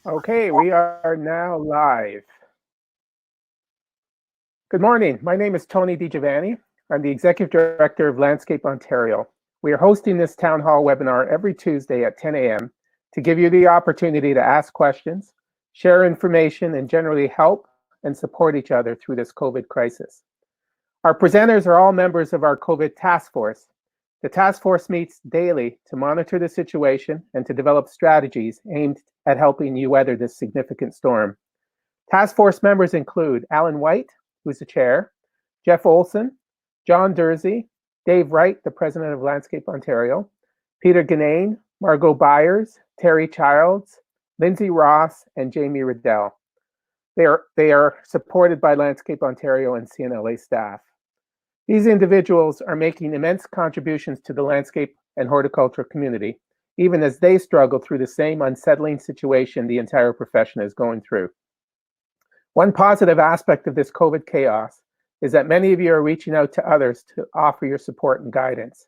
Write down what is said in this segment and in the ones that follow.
Okay, we are now live. Good morning. My name is Tony DiGiovanni. I'm the Executive Director of Landscape Ontario. We are hosting this town hall webinar every Tuesday at 10 a.m. to give you the opportunity to ask questions, share information, and generally help and support each other through this COVID crisis. Our presenters are all members of our COVID task force. The task force meets daily to monitor the situation and to develop strategies aimed at helping you weather this significant storm. Task force members include Alan White, who's the chair, Jeff Olson, John Dursey, Dave Wright, the president of Landscape Ontario, Peter Ganane, Margot Byers, Terry Childs, Lindsay Ross, and Jamie Riddell. They are supported by Landscape Ontario and CNLA staff. These individuals are making immense contributions to the landscape and horticulture community, even as they struggle through the same unsettling situation the entire profession is going through. One positive aspect of this COVID chaos is that many of you are reaching out to others to offer your support and guidance.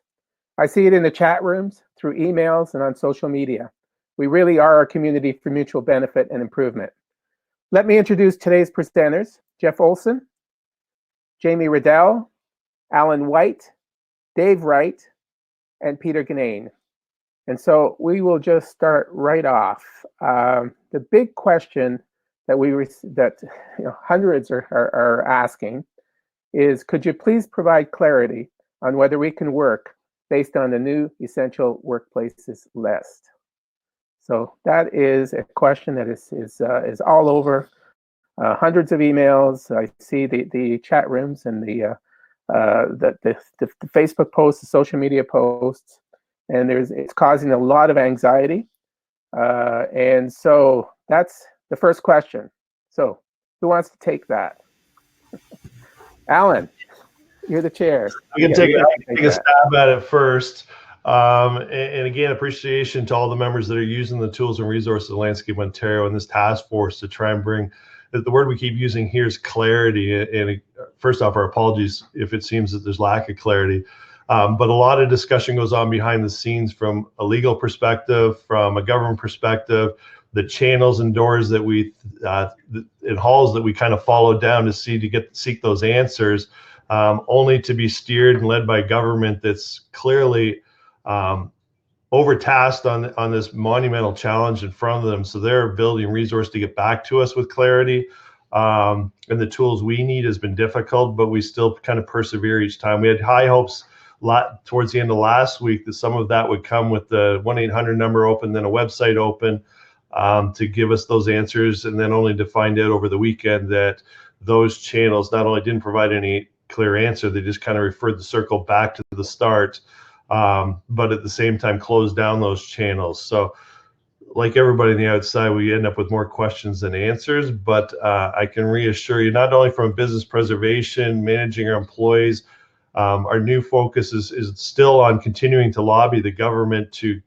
I see it in the chat rooms, through emails, and on social media. We really are a community for mutual benefit and improvement. Let me introduce today's presenters: Jeff Olson, Jamie Riddell, Alan White, Dave Wright, and Peter Ganane. And so we will just start right off. The big question that hundreds are asking is, could you please provide clarity on whether we can work based on the new essential workplaces list? So that is a question that is all over hundreds of emails. I see the chat rooms and the Facebook posts, the social media posts, and it's causing a lot of anxiety. And so that's the first question. So who wants to take that? Alan, you're the chair. We can take a stab at it first. And again, appreciation to all the members that are using the tools and resources of Landscape Ontario and this task force to try and bring, the word we keep using here is clarity. And first off, our apologies if it seems that there's lack of clarity. But a lot of discussion goes on behind the scenes from a legal perspective, from a government perspective, the channels and doors that we, and halls that we kind of follow down to seek those answers, only to be steered and led by government that's clearly overtasked on this monumental challenge in front of them. So their ability and resource to get back to us with clarity and the tools we need has been difficult, but we still kind of persevere each time. We had high hopes towards the end of last week that some of that would come with the 1-800 number open, then a website open to give us those answers, and then only to find out over the weekend that those channels not only didn't provide any clear answer, they just kind of referred the circle back to the start, but at the same time closed down those channels. So like everybody on the outside, we end up with more questions than answers, but I can reassure you, not only from business preservation, managing our employees, our new focus is still on continuing to lobby the government to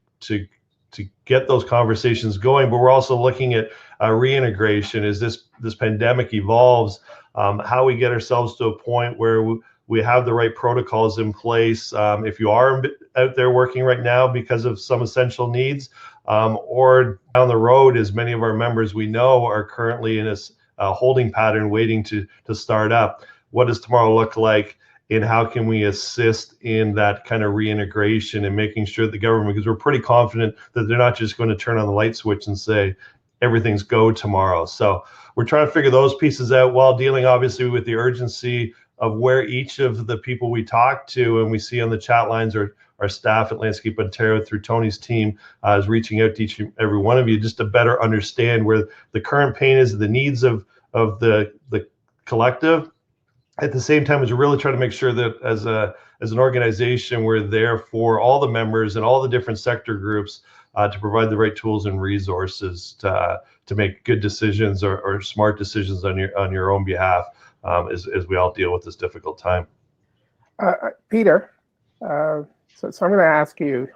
get those conversations going, but we're also looking at reintegration as this pandemic evolves, how we get ourselves to a point where we have the right protocols in place. If you are out there working right now because of some essential needs, or down the road, as many of our members we know are currently in this holding pattern waiting to start up, what does tomorrow look like? And how can we assist in that kind of reintegration and making sure that the government, because we're pretty confident that they're not just going to turn on the light switch and say everything's go tomorrow. So we're trying to figure those pieces out while dealing obviously with the urgency of where each of the people we talk to and we see on the chat lines or our staff at Landscape Ontario through Tony's team is reaching out to each and every one of you just to better understand where the current pain is, the needs of the collective. At the same time, as we're really trying to make sure that as an organization, we're there for all the members and all the different sector groups to provide the right tools and resources to make good decisions or smart decisions on your own behalf as we all deal with this difficult time. Peter, so I'm going to ask you.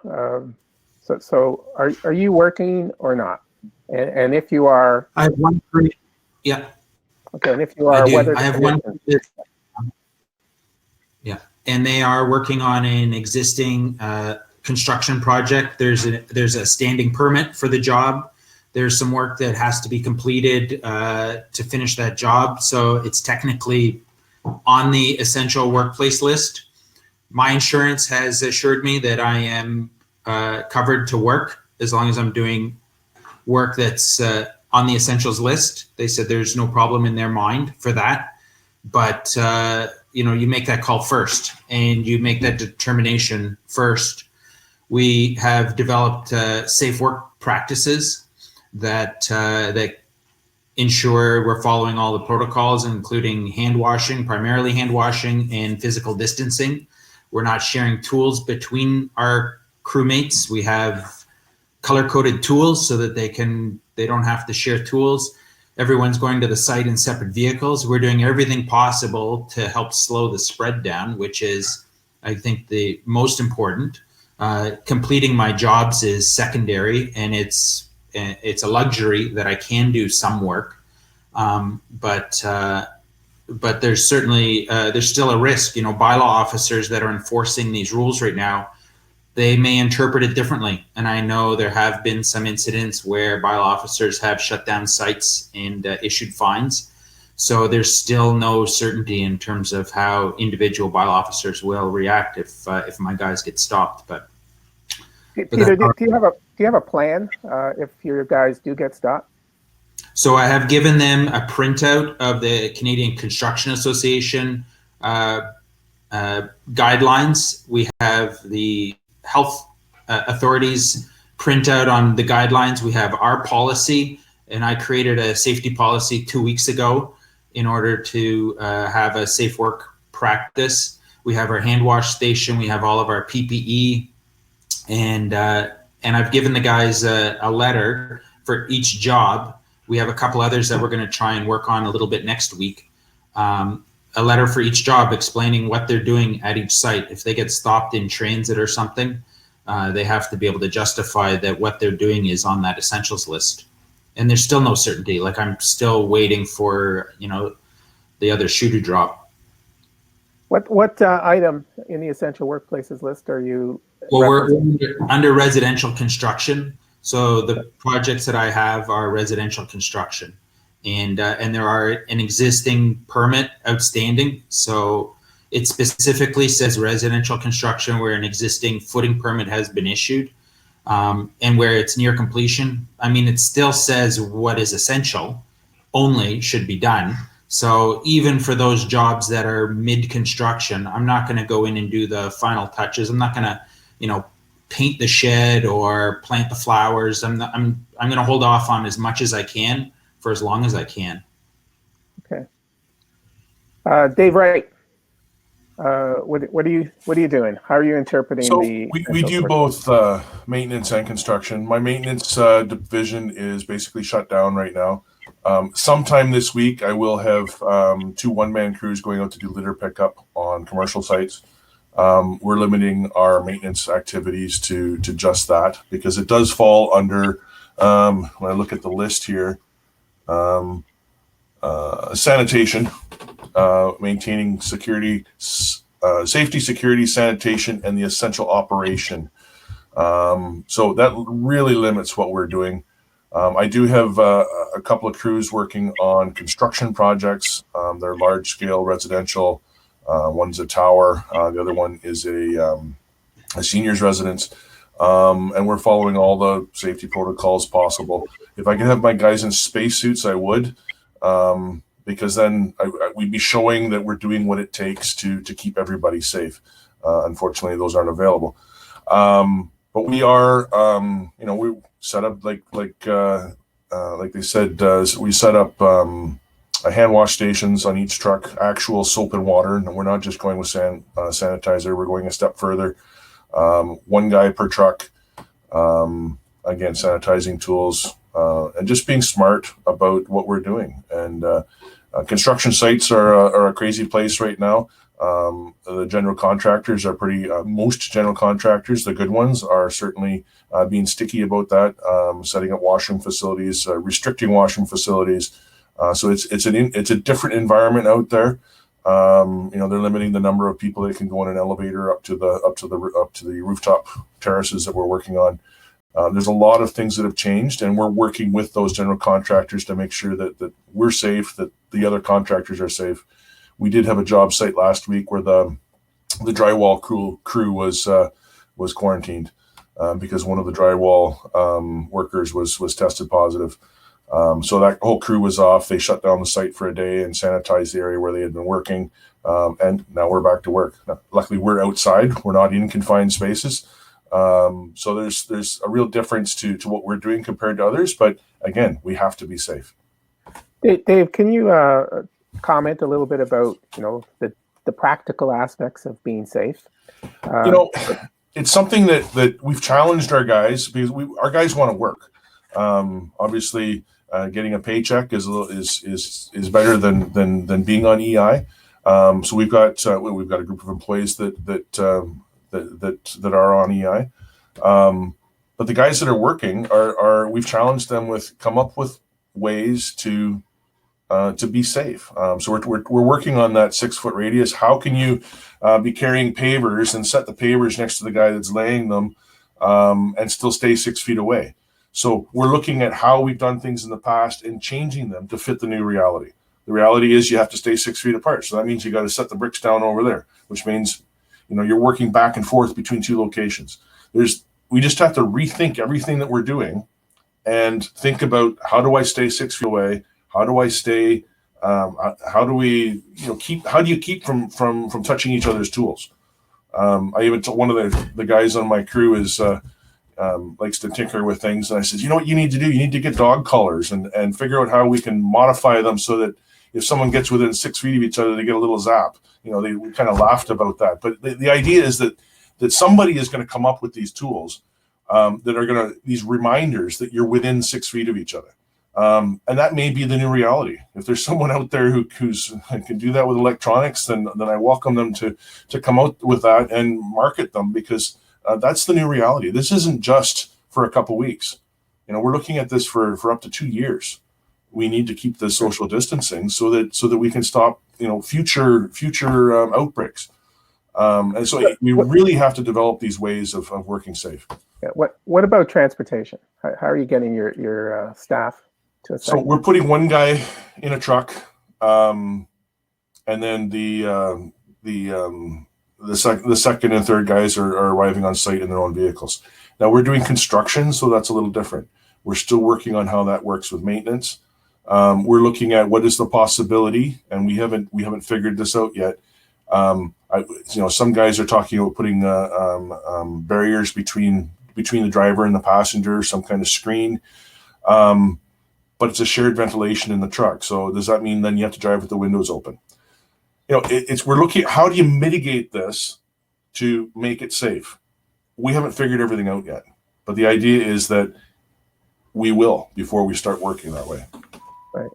So are you working or not? And if you are, I have one. Yeah. Okay, and if you are, I have one. Yeah, and they are working on an existing construction project. There's a standing permit for the job. There's some work that has to be completed to finish that job. So it's technically on the essential workplace list. My insurance has assured me that I am covered to work as long as I'm doing work that's on the essentials list. They said there's no problem in their mind for that. But, you make that call first and you make that determination first. We have developed safe work practices that ensure we're following all the protocols, including hand washing, primarily hand washing, and physical distancing. We're not sharing tools between our crewmates. We have color-coded tools so that they don't have to share tools. Everyone's going to the site in separate vehicles. We're doing everything possible to help slow the spread down, which is, I think, the most important. Completing my jobs is secondary, and it's a luxury that I can do some work. But there's certainly there's still a risk. Bylaw officers that are enforcing these rules right now, they may interpret it differently. And I know there have been some incidents where bylaw officers have shut down sites and issued fines. So there's still no certainty in terms of how individual bylaw officers will react if my guys get stopped. But Peter, do you have a plan if your guys do get stopped? So I have given them a printout of the Canadian Construction Association guidelines. We have the health authorities print out on the guidelines. We have our policy, and I created a safety policy 2 weeks ago in order to have a safe work practice. We have our hand wash station. We have all of our PPE, and I've given the guys a letter for each job. We have a couple others that we're going to try and work on a little bit next week. A letter for each job explaining what they're doing at each site. If they get stopped in transit or something, they have to be able to justify that what they're doing is on that essentials list. And there's still no certainty. Like, I'm still waiting for, the other shoe to drop. What item in the essential workplaces list are you? Well, we're under residential construction. So the projects that I have are residential construction. And there are an existing permit outstanding. So it specifically says residential construction where an existing footing permit has been issued, and where it's near completion. I mean, it still says what is essential only should be done. So even for those jobs that are mid-construction, I'm not going to go in and do the final touches. I'm not going to, paint the shed or plant the flowers. I'm going to hold off on as much as I can for as long as I can. Okay. Dave Wright, what are you doing? How are you interpreting the? We do both maintenance and construction. My maintenance division is basically shut down right now. Sometime this week, I will have 2 one-man crews going out to do litter pickup on commercial sites. We're limiting our maintenance activities to just that because it does fall under, when I look at the list here, sanitation, maintaining security, safety, security, sanitation, and the essential operation. So that really limits what we're doing. I do have a couple of crews working on construction projects. They're large-scale residential. One's a tower. The other one is a seniors residence. And we're following all the safety protocols possible. If I could have my guys in spacesuits, I would, because then we'd be showing that we're doing what it takes to keep everybody safe. Unfortunately, those aren't available. But we are, we set up like they said, we set up hand wash stations on each truck, actual soap and water, and we're not just going with sanitizer. We're going a step further. 1 guy per truck. Again, sanitizing tools, and just being smart about what we're doing. And construction sites are a crazy place right now. The general contractors are most general contractors, the good ones, are certainly being sticky about that, setting up washroom facilities, restricting washroom facilities. So it's a different environment out there. They're limiting the number of people that can go in an elevator up to the rooftop terraces that we're working on. There's a lot of things that have changed, and we're working with those general contractors to make sure that we're safe, that the other contractors are safe. We did have a job site last week where the drywall crew was quarantined because one of the drywall workers was tested positive. So that whole crew was off. They shut down the site for a day and sanitized the area where they had been working. And now we're back to work. Now, luckily, we're outside. We're not in confined spaces. So there's a real difference to what we're doing compared to others. But again, we have to be safe. Dave, can you comment a little bit about the practical aspects of being safe? It's something that we've challenged our guys because our guys want to work. Obviously, getting a paycheck is better than being on EI. So we've got a group of employees that are on EI. But the guys that are working we've challenged them come up with ways to be safe. So we're working on that 6-foot radius. How can you be carrying pavers and set the pavers next to the guy that's laying them and still stay 6 feet away? So we're looking at how we've done things in the past and changing them to fit the new reality. The reality is you have to stay 6 feet apart. So that means you got to set the bricks down over there, which means you're working back and forth between two locations. We just have to rethink everything that we're doing and think about, how do I stay 6 feet away? How do I stay? How do you keep from touching each other's tools? I even told one of the guys on my crew likes to tinker with things, and I said, what you need to do? You need to get dog collars and figure out how we can modify them so that if someone gets within 6 feet of each other, they get a little zap. We kind of laughed about that, but the idea is that somebody is going to come up with these tools that are these reminders that you're within 6 feet of each other. And that may be the new reality. If there's someone out there who can do that with electronics, then I welcome them to come out with that and market them, because that's the new reality. This isn't just for a couple weeks. We're looking at this for up to 2 years. We need to keep the social distancing so that we can stop future outbreaks. And so we really have to develop these ways of working safe. Yeah. What about transportation? How are you getting your staff? So we're putting one guy in a truck, and then the second and third guys are arriving on site in their own vehicles. Now we're doing construction, so that's a little different. We're still working on how that works with maintenance. We're looking at what is the possibility, and we haven't figured this out yet. Some guys are talking about putting barriers between the driver and the passenger, some kind of screen. But it's a shared ventilation in the truck. So does that mean then you have to drive with the windows open? We're looking at how do you mitigate this to make it safe. We haven't figured everything out yet, but the idea is that we will before we start working that way. Right.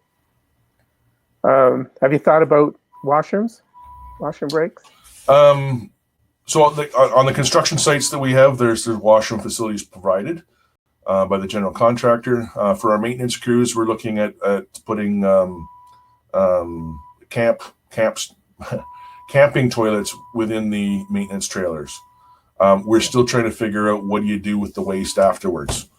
Have you thought about washrooms, washroom breaks? So on the construction sites that we have, there's washroom facilities provided by the general contractor. For our maintenance crews, we're looking at putting camping toilets within the maintenance trailers. We're still trying to figure out what do you do with the waste afterwards,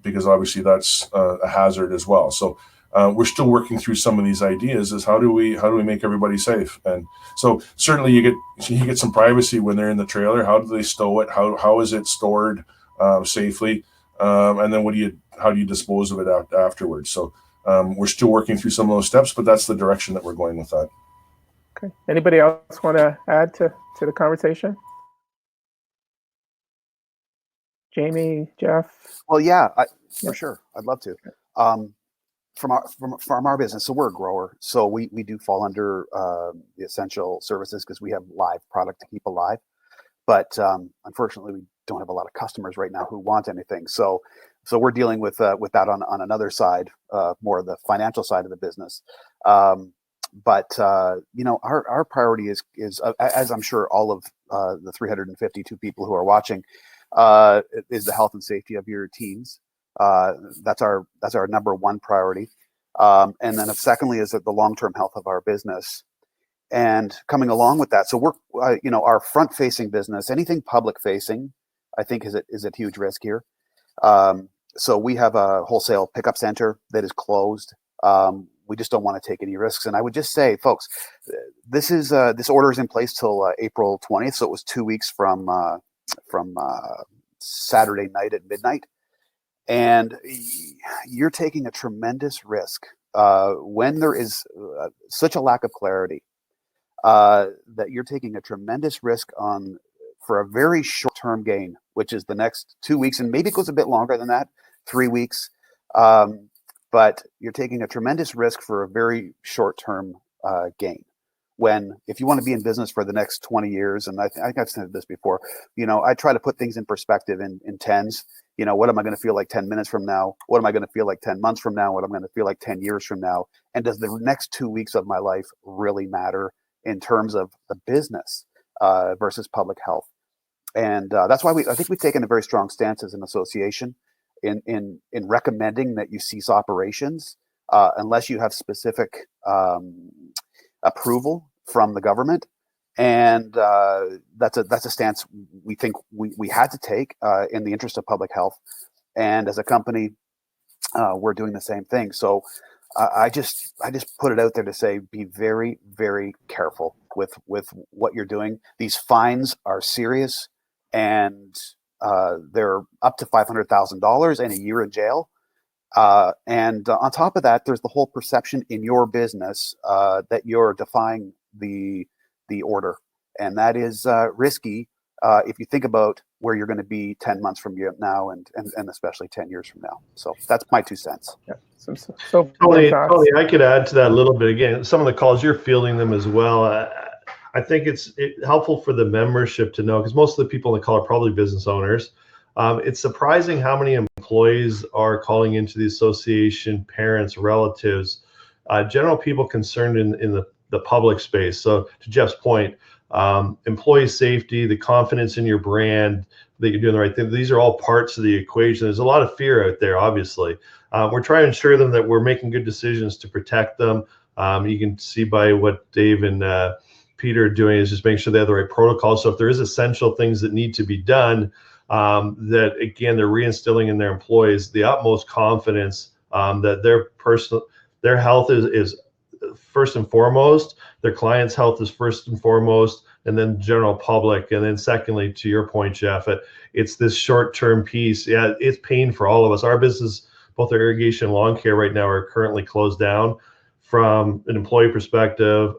because obviously that's a hazard as well. So we're still working through some of these ideas as how do we make everybody safe. And so certainly you get some privacy when they're in the trailer. How do they stow it? How is it stored safely? And then how do you dispose of it afterwards? So we're still working through some of those steps, but that's the direction that we're going with that. Okay. Anybody else want to add to the conversation? Jamie, Jeff? Well, yeah, for sure. I'd love to. From our business, so we're a grower, so we do fall under the essential services because we have live product to keep alive. But unfortunately, we don't have a lot of customers right now who want anything. So we're dealing with that on another side, more of the financial side of the business. But our priority is as I'm sure all of the 352 people who are watching, is the health and safety of your teams. That's our number one priority. And then secondly is that the long-term health of our business. And coming along with that, so we're, our front-facing business, anything public-facing, I think is at huge risk here. So we have a wholesale pickup center that is closed. We just don't want to take any risks. And I would just say, folks, this order is in place till April 20th. So it was 2 weeks from Saturday night at midnight. And you're taking a tremendous risk when there is such a lack of clarity that you're taking a tremendous risk for a very short-term gain, which is the next 2 weeks, and maybe it goes a bit longer than that, 3 weeks. But you're taking a tremendous risk for a very short-term gain. When, if you want to be in business for the next 20 years, and I think I've said this before, I try to put things in perspective in tens. What am I going to feel like 10 minutes from now? What am I going to feel like 10 months from now? What am I going to feel like 10 years from now? And does the next 2 weeks of my life really matter in terms of the business versus public health? And that's why I think we've taken a very strong stance as an association in recommending that you cease operations unless you have specific approval from the government. And that's a stance we think we had to take in the interest of public health. And as a company, we're doing the same thing. So I just put it out there to say, be very, very careful with what you're doing. These fines are serious, and they're up to $500,000 and a year in jail. And on top of that, there's the whole perception in your business that you're defying the order, and that is risky if you think about where you're going to be 10 months from now, and especially 10 years from now. So that's my 2 cents. Yeah. So Tony, I could add to that a little bit. Again, some of the calls, you're fielding them as well. I think it's helpful for the membership to know, because most of the people on the call are probably business owners. It's surprising how many employees are calling into the association, parents, relatives, general people concerned in the public space. So to Jeff's point, employee safety, the confidence in your brand, that you're doing the right thing, these are all parts of the equation. There's a lot of fear out there, obviously. We're trying to ensure them that we're making good decisions to protect them. You can see by what Dave and Peter are doing is just making sure they have the right protocols. So if there is essential things that need to be done, that again, they're reinstilling in their employees the utmost confidence that their health is first and foremost, their clients' health is first and foremost, and then general public. And then secondly, to your point, Jeff, it's this short-term piece. Yeah, it's pain for all of us. Our business, both our irrigation and lawn care right now, are currently closed down. From an employee perspective,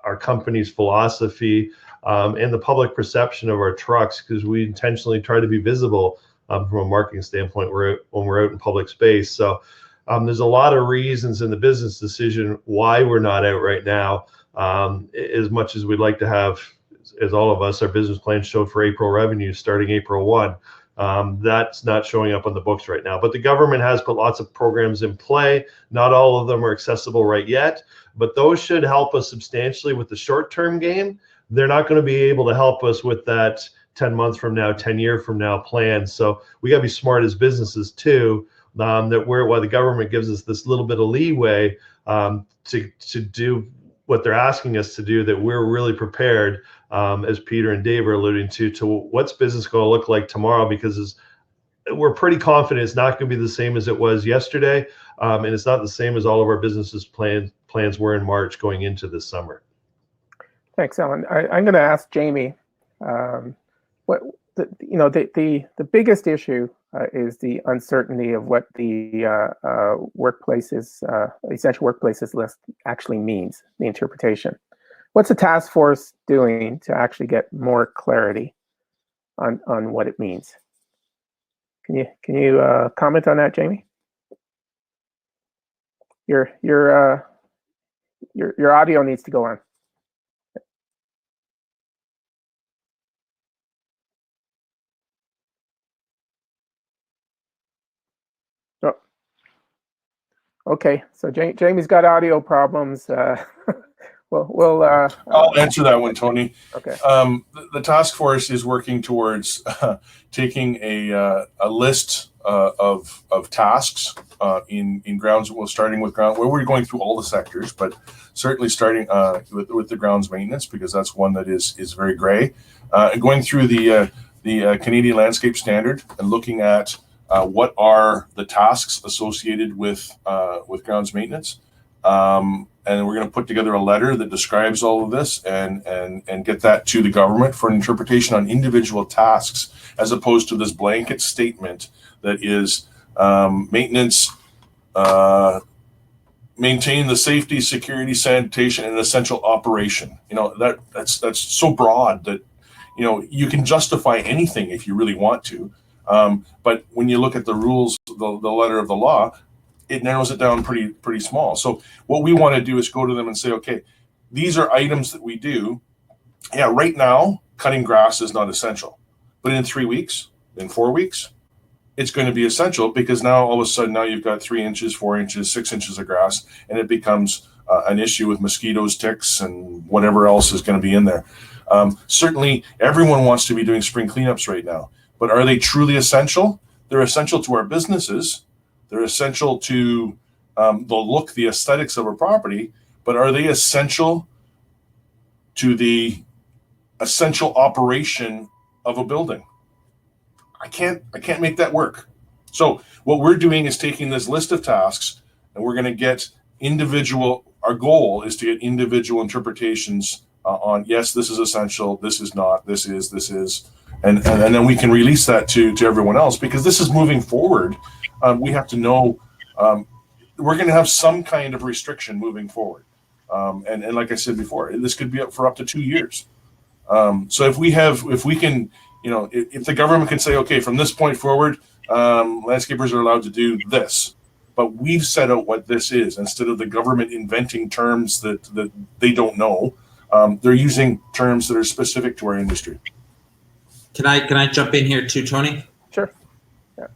our company's philosophy, and the public perception of our trucks, because we intentionally try to be visible from a marketing standpoint when we're out in public space. So there's a lot of reasons in the business decision why we're not out right now. As much as we'd like to have, as all of us, our business plan showed for April revenue starting April 1. That's not showing up on the books right now. But the government has put lots of programs in play. Not all of them are accessible right yet, but those should help us substantially with the short-term game. They're not going to be able to help us with that 10 months from now, 10 years from now plan. So we got to be smart as businesses too, while the government gives us this little bit of leeway to do what they're asking us to do, that we're really prepared, as Peter and Dave are alluding to what's business going to look like tomorrow, because we're pretty confident it's not going to be the same as it was yesterday, and it's not the same as all of our businesses plans were in March going into this summer. Thanks, Alan. I'm going to ask Jamie. What the biggest issue is the uncertainty of what the essential workplaces list actually means, the interpretation. What's the task force doing to actually get more clarity on what it means? Can you comment on that, Jamie? Your audio needs to go on. Oh. Okay, so Jamie's got audio problems. We'll I'll answer that one, Tony. Okay. The task force is working towards taking a list of tasks in grounds. Well, starting with ground, where we're going through all the sectors, but certainly starting with the grounds maintenance, because that's one that is very gray. And going through the Canadian Landscape Standard and looking at what are the tasks associated with grounds maintenance. And we're going to put together a letter that describes all of this and get that to the government for an interpretation on individual tasks, as opposed to this blanket statement that is maintenance, maintain the safety, security, sanitation, and essential operation. That's so broad that you can justify anything if you really want to. But when you look at the rules, the letter of the law, it narrows it down pretty small. So what we want to do is go to them and say, okay, these are items that we do. Yeah, right now, cutting grass is not essential. But in 3 weeks, in 4 weeks, it's going to be essential, because now all of a sudden now you've got 3 inches, 4 inches, 6 inches of grass, and it becomes an issue with mosquitoes, ticks, and whatever else is going to be in there. Certainly, everyone wants to be doing spring cleanups right now, but are they truly essential? They're essential to our businesses. They're essential to the look, the aesthetics of a property, but are they essential to the essential operation of a building? I can't make that work. So what we're doing is taking this list of tasks, and we're going to get individual. Our goal is to get individual interpretations on, yes, this is essential, this is not, this is, and then we can release that to everyone else, because this is moving forward. We have to know we're going to have some kind of restriction moving forward, and like I said before, this could be up for up to 2 years. So if we can, if the government can say, okay, from this point forward, landscapers are allowed to do this, but we've set out what this is, instead of the government inventing terms that they don't know. They're using terms that are specific to our industry. Can I jump in here too, Tony? Sure. Yeah.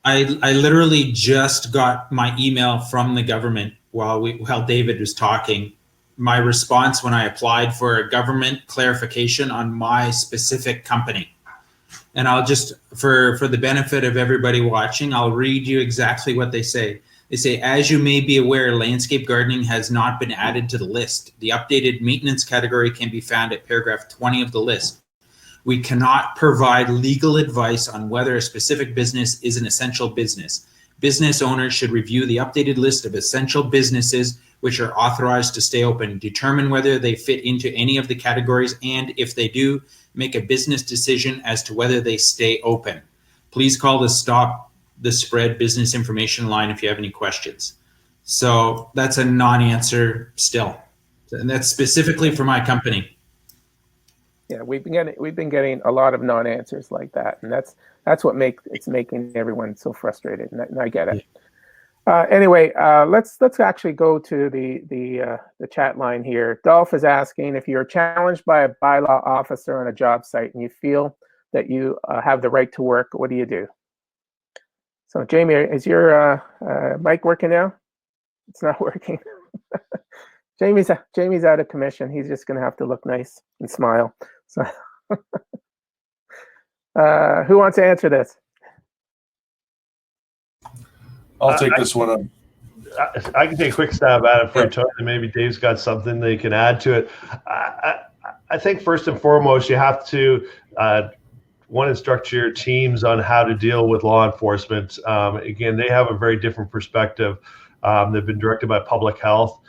I literally just got my email from the government while David was talking. My response when I applied for a government clarification on my specific company. And I'll just, for the benefit of everybody watching, I'll read you exactly what they say. They say, as you may be aware, landscape gardening has not been added to the list. The updated maintenance category can be found at paragraph 20 of the list. We cannot provide legal advice on whether a specific business is an essential business. Business owners should review the updated list of essential businesses which are authorized to stay open, determine whether they fit into any of the categories, and if they do, make a business decision as to whether they stay open. Please call the Stop the Spread business information line if you have any questions. So that's a non-answer still. And that's specifically for my company. Yeah, we've been getting a lot of non-answers like that, and that's what it's making everyone so frustrated. And I get it. Anyway, let's actually go to the chat line here. Dolph is asking, if you're challenged by a bylaw officer on a job site and you feel that you have the right to work, what do you do? So Jamie, is your mic working now? It's not working. Jamie's out of commission. He's just going to have to look nice and smile. So, who wants to answer this? I'll take this one up. I can take a quick stab at it for Tony. Maybe Dave's got something they can add to it. I think first and foremost, you have to instruct your teams on how to deal with law enforcement. Again, they have a very different perspective. They've been directed by public health.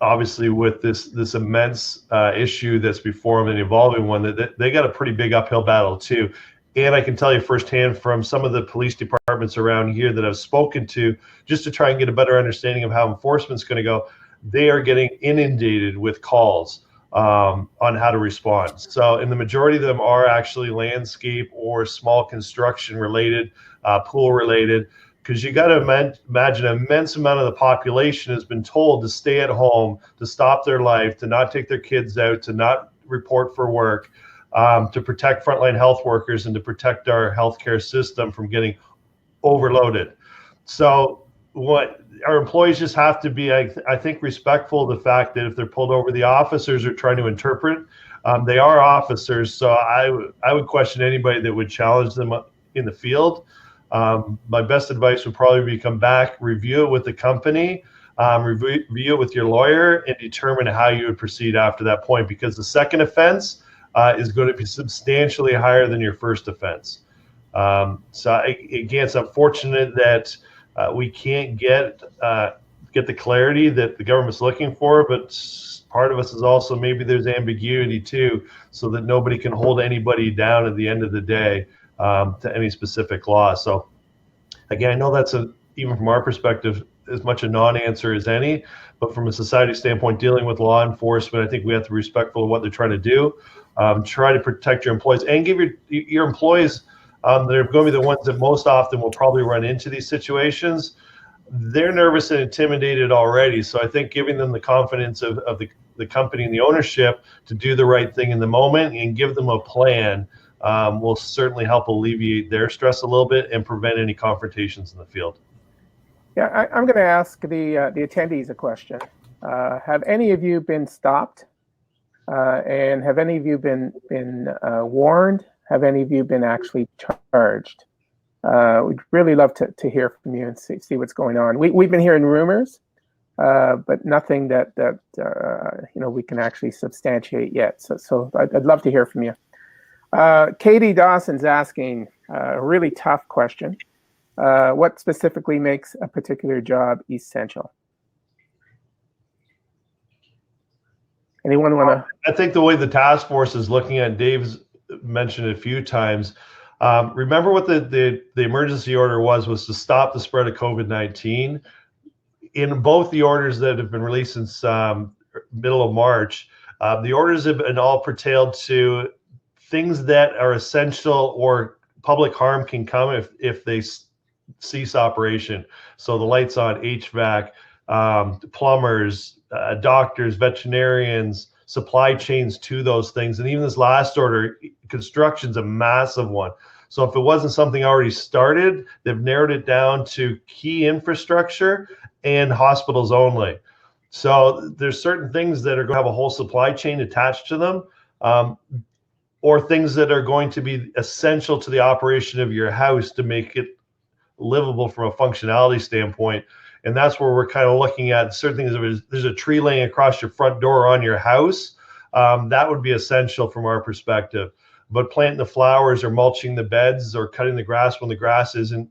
Obviously, with this immense issue that's before them, an evolving one, that they got a pretty big uphill battle too. And I can tell you firsthand from some of the police departments around here that I've spoken to, just to try and get a better understanding of how enforcement's going to go, they are getting inundated with calls on how to respond. So, and the majority of them are actually landscape or small construction related, pool related, because you got to imagine an immense amount of the population has been told to stay at home, to stop their life, to not take their kids out, to not report for work, to protect frontline health workers and to protect our healthcare system from getting overloaded. So what our employees just have to be, I think, respectful of the fact that if they're pulled over, the officers are trying to interpret. They are officers, so I would question anybody that would challenge them in the field. My best advice would probably be come back, review it with the company, review it with your lawyer, and determine how you would proceed after that point, because the second offense is going to be substantially higher than your first offense. Again, it's unfortunate that we can't get the clarity that the government's looking for, but part of us is also maybe there's ambiguity too, so that nobody can hold anybody down at the end of the day to any specific law. So again, I know that's even from our perspective, as much a non-answer as any, but from a society standpoint, dealing with law enforcement, I think we have to be respectful of what they're trying to do. Try to protect your employees and give your employees that are going to be the ones that most often will probably run into these situations. They're nervous and intimidated already. So I think giving them the confidence of the company and the ownership to do the right thing in the moment and give them a plan will certainly help alleviate their stress a little bit and prevent any confrontations in the field. Yeah, I'm going to ask the attendees a question. Have any of you been stopped? And have any of you been warned? Have any of you been actually charged? We'd really love to hear from you and see what's going on. We've been hearing rumors, but nothing that we can actually substantiate yet. So I'd love to hear from you. Katie Dawson's asking a really tough question. What specifically makes a particular job essential? Anyone want to? I think the way the task force is looking at, Dave's mentioned it a few times. Remember what the emergency order was to stop the spread of COVID-19. In both the orders that have been released since middle of March, the orders have been all pertained to things that are essential or public harm can come if they cease operation. So the lights on, HVAC, plumbers, doctors, veterinarians, supply chains to those things. And even this last order, construction's a massive one. So if it wasn't something already started, they've narrowed it down to key infrastructure and hospitals only. So there's certain things that are going to have a whole supply chain attached to them, or things that are going to be essential to the operation of your house to make it livable from a functionality standpoint. And that's where we're kind of looking at certain things. If there's a tree laying across your front door on your house, that would be essential from our perspective. But planting the flowers or mulching the beds or cutting the grass when the grass isn't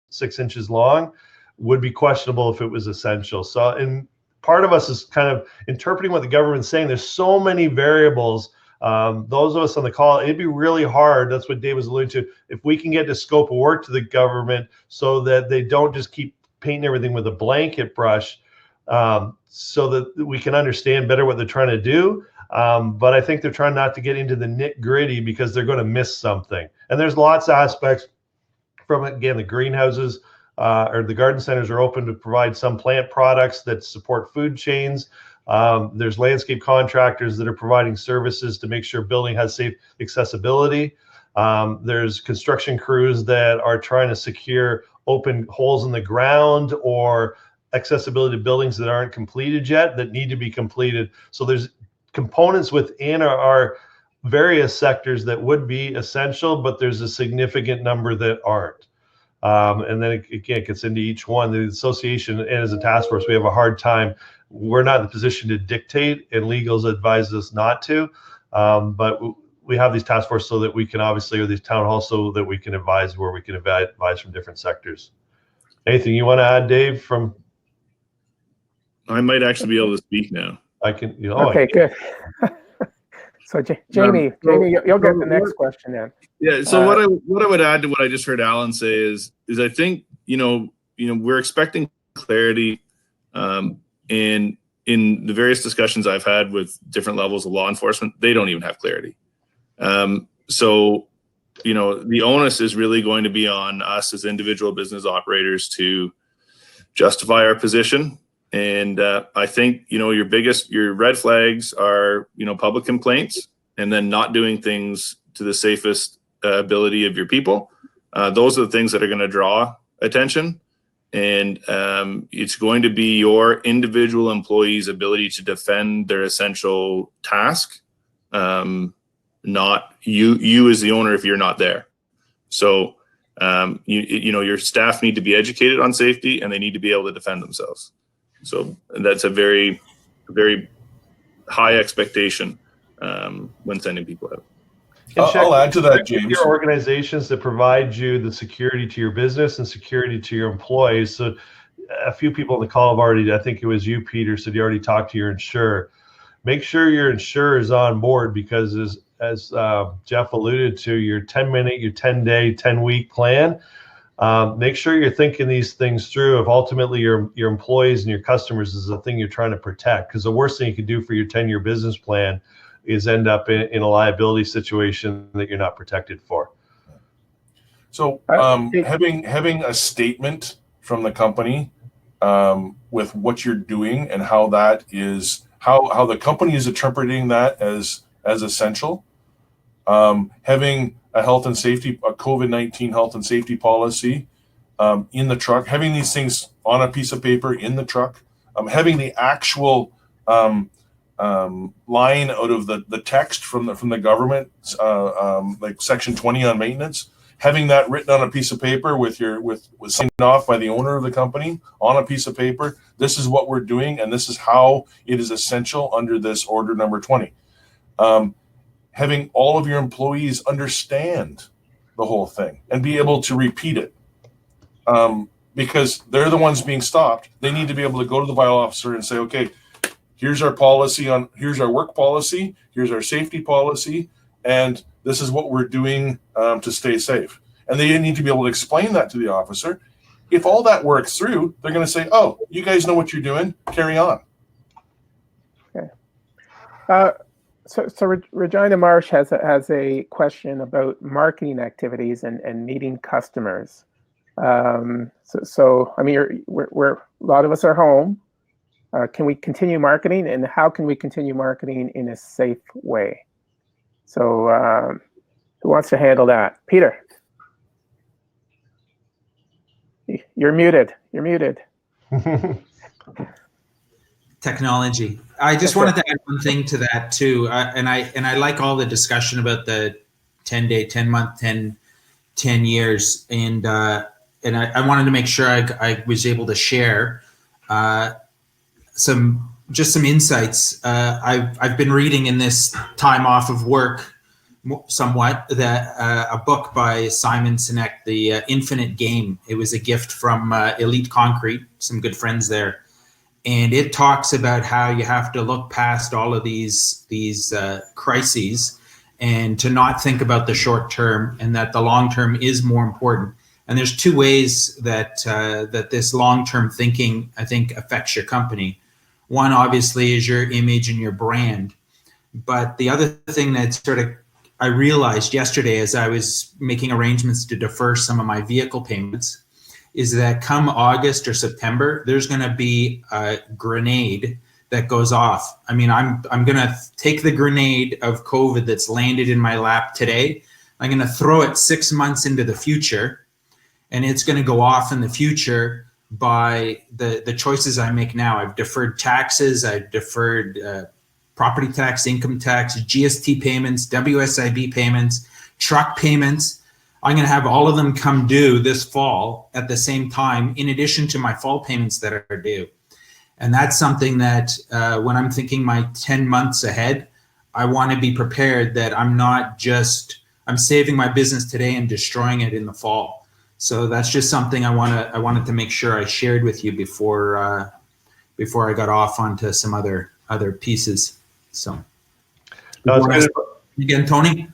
6 inches long would be questionable if it was essential. So, and part of us is kind of interpreting what the government's saying. There's so many variables. Those of us on the call, it'd be really hard. That's what Dave was alluding to. If we can get the scope of work to the government so that they don't just keep painting everything with a blanket brush, so that we can understand better what they're trying to do. But I think they're trying not to get into the nitty-gritty because they're going to miss something. And there's lots of aspects from, again, the greenhouses or the garden centers are open to provide some plant products that support food chains. There's landscape contractors that are providing services to make sure building has safe accessibility. There's construction crews that are trying to secure open holes in the ground or accessibility to buildings that aren't completed yet that need to be completed. So there's components within our various sectors that would be essential, but there's a significant number that aren't. And then it gets into each one. The association and as a task force, we have a hard time. We're not in the position to dictate, and legals advise us not to. But we have these task forces so that we can obviously, or these town halls so that we can advise where we can advise from different sectors. Anything you want to add, Dave? From I might actually be able to speak now. I can. Okay, good. So Jamie, you'll get the next question then. Yeah. So what I would add to what I just heard Alan say is I think we're expecting clarity, and in the various discussions I've had with different levels of law enforcement, they don't even have clarity. So the onus is really going to be on us as individual business operators to justify our position. And I think, your red flags are, public complaints and then not doing things to the safest ability of your people. Those are the things that are going to draw attention. And it's going to be your individual employees' ability to defend their essential task, not you as the owner if you're not there. So, your staff need to be educated on safety and they need to be able to defend themselves. So that's a very, very high expectation when sending people out. And check I'll add to that, with James. your organizations that provide you the security to your business and security to your employees. So a few people on the call have already, I think it was you, Peter, said you already talked to your insurer. Make sure your insurer is on board, because as Jeff alluded to, your 10-minute, your 10-day, 10-week plan, make sure you're thinking these things through. If ultimately your employees and your customers is the thing you're trying to protect, because the worst thing you can do for your 10-year business plan is end up in a liability situation that you're not protected for. So having a statement from the company with what you're doing and how that is, how the company is interpreting that as essential, having a health and safety, a COVID-19 health and safety policy in the truck, having these things on a piece of paper in the truck, having the actual line out of the text from the government, like Section 20 on maintenance, having that written on a piece of paper with signed off by the owner of the company on a piece of paper. This is what we're doing, and this is how it is essential under this order number 20. Having all of your employees understand the whole thing and be able to repeat it, because they're the ones being stopped. They need to be able to go to the bylaw officer and say, okay, here's our policy here's our work policy, here's our safety policy, and this is what we're doing to stay safe. And they need to be able to explain that to the officer. If all that works through, they're going to say, oh, you guys know what you're doing, carry on. Okay. So Regina Marsh has a question about marketing activities and meeting customers. So I mean, we're a lot of us are home. Can we continue marketing, and how can we continue marketing in a safe way? So who wants to handle that? Peter, you're muted. You're muted. Technology. I just wanted to add one thing to that too, and I like all the discussion about the 10-day, 10-month, 10 years, and I wanted to make sure I was able to share some insights. I've been reading in this time off of work somewhat that a book by Simon Sinek, The Infinite Game. It was a gift from Elite Concrete, some good friends there. And it talks about how you have to look past all of these crises and to not think about the short term, and that the long term is more important. And there's two ways that this long term thinking, I think, affects your company. One, obviously, is your image and your brand. But the other thing that I realized yesterday as I was making arrangements to defer some of my vehicle payments is that come August or September, there's going to be a grenade that goes off. I mean, I'm going to take the grenade of COVID that's landed in my lap today. I'm going to throw it 6 months into the future, and it's going to go off in the future by the choices I make now. I've deferred taxes. I've deferred property tax, income tax, GST payments, WSIB payments, truck payments. I'm going to have all of them come due this fall at the same time, in addition to my fall payments that are due. And that's something that when I'm thinking my 10 months ahead, I want to be prepared that I'm saving my business today and destroying it in the fall. So that's just something I wanted to make sure I shared with you before I got off onto some other pieces. So again, Tony?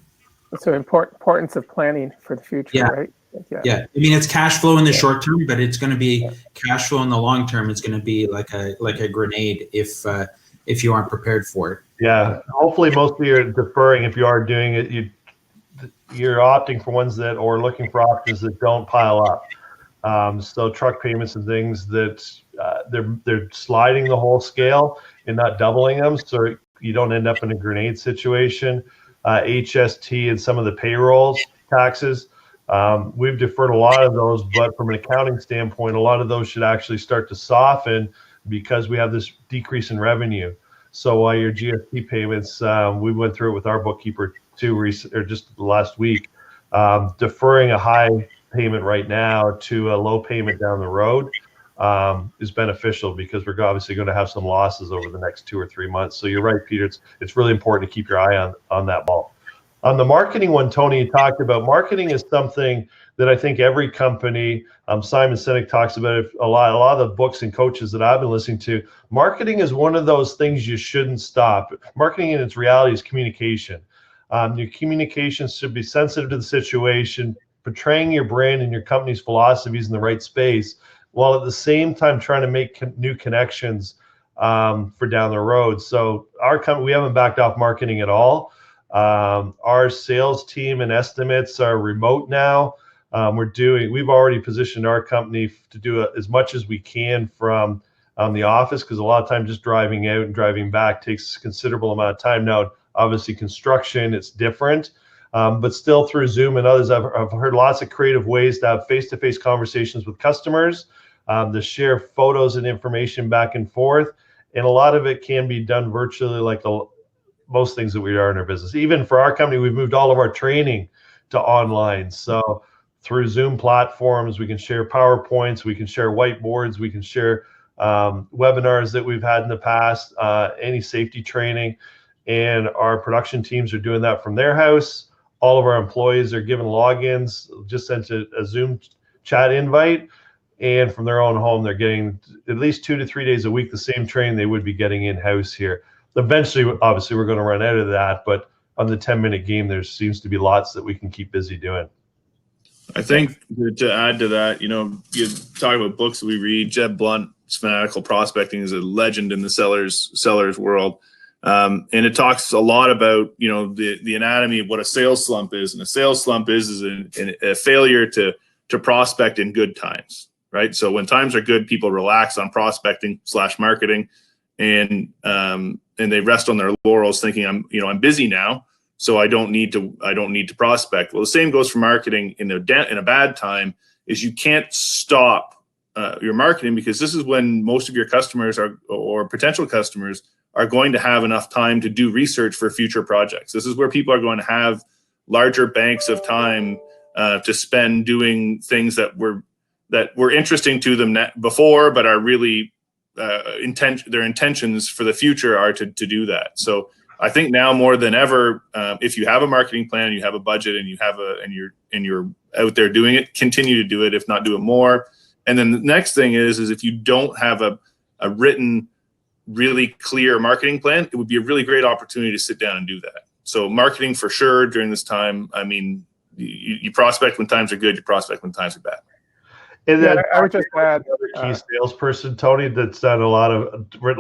So importance of planning for the future, right? Yeah. I mean, it's cash flow in the short term, but it's going to be cash flow in the long term. It's going to be like a grenade if you aren't prepared for it. Yeah. Hopefully, most of you are deferring. If you are doing it, you're opting for ones that, or looking for options that don't pile up. So truck payments and things that they're sliding the whole scale and not doubling them, so you don't end up in a grenade situation. HST and some of the payrolls taxes, we've deferred a lot of those, but from an accounting standpoint, a lot of those should actually start to soften because we have this decrease in revenue. So while your GST payments, we went through it with our bookkeeper too, just last week, deferring a high payment right now to a low payment down the road is beneficial, because we're obviously going to have some losses over the next 2 or 3 months. So you're right, Peter. It's really important to keep your eye on that ball. On the marketing one, Tony talked about, marketing is something that I think every company, Simon Sinek talks about it a lot. A lot of the books and coaches that I've been listening to, marketing is one of those things you shouldn't stop. Marketing in its reality is communication. Your communications should be sensitive to the situation, portraying your brand and your company's philosophies in the right space, while at the same time trying to make new connections for down the road. So our company, we haven't backed off marketing at all. Our sales team and estimates are remote now. We've already positioned our company to do as much as we can from the office, because a lot of times just driving out and driving back takes a considerable amount of time. Now, obviously construction, it's different, but still through Zoom and others, I've heard lots of creative ways to have face-to-face conversations with customers, to share photos and information back and forth. And a lot of it can be done virtually, like most things that we are in our business. Even for our company, we've moved all of our training to online. So through Zoom platforms, we can share PowerPoints, we can share whiteboards, we can share webinars that we've had in the past, any safety training. And our production teams are doing that from their house. All of our employees are given logins, just sent a Zoom chat invite, and from their own home, they're getting at least 2 to 3 days a week the same training they would be getting in-house here. Eventually, obviously, we're going to run out of that, but on the 10-minute game, there seems to be lots that we can keep busy doing. I think to add to that, you talk about books that we read. Jeb Blunt's Fanatical Prospecting is a legend in the sellers world. And it talks a lot about, the anatomy of what a sales slump is. And a sales slump is a failure to prospect in good times, right? So when times are good, people relax on prospecting / marketing, and they rest on their laurels thinking I'm busy now, so I don't need to prospect. Well, the same goes for marketing in a bad time. Is you can't stop your marketing, because this is when most of your customers or potential customers are going to have enough time to do research for future projects. This is where people are going to have larger banks of time to spend doing things that were interesting to them before, but are really their intentions for the future are to do that. So I think now more than ever, if you have a marketing plan, you have a budget, and you're out there doing it, continue to do it, if not do it more. And then the next thing is if you don't have a written, really clear marketing plan, it would be a really great opportunity to sit down and do that. So marketing for sure during this time. I mean, you prospect when times are good, you prospect when times are bad. And then I would just add, key salesperson, Tony, that's written a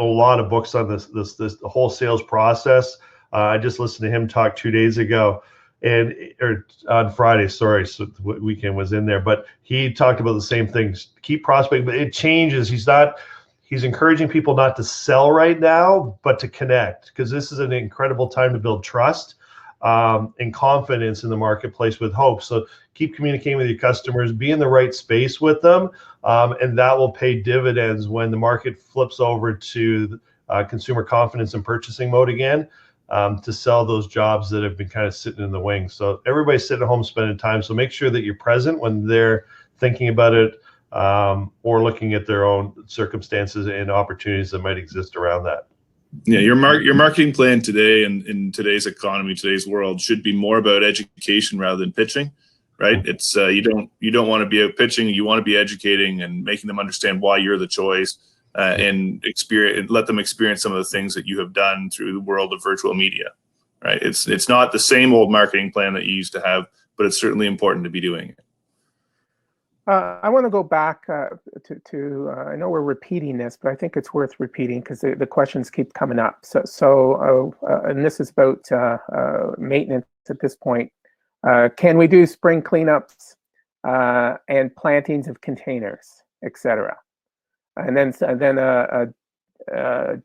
lot of books on this the whole sales process. I just listened to him talk 2 days ago, or on Friday, sorry, so the weekend was in there, but he talked about the same things. Keep prospecting, but it changes. He's encouraging people not to sell right now, but to connect, because this is an incredible time to build trust and confidence in the marketplace with hope. So keep communicating with your customers, be in the right space with them, and that will pay dividends when the market flips over to consumer confidence and purchasing mode again, to sell those jobs that have been kind of sitting in the wings. So everybody's sitting at home spending time, so make sure that you're present when they're thinking about it, or looking at their own circumstances and opportunities that might exist around that. Yeah, your marketing plan today in today's economy, today's world, should be more about education rather than pitching, right? It's you don't want to be out pitching. You want to be educating and making them understand why you're the choice, and let them experience some of the things that you have done through the world of virtual media, right? It's not the same old marketing plan that you used to have, but it's certainly important to be doing it. I want to go back to I know we're repeating this, but I think it's worth repeating because the questions keep coming up. And this is about maintenance at this point. Can we do spring cleanups and plantings of containers, etc.? And then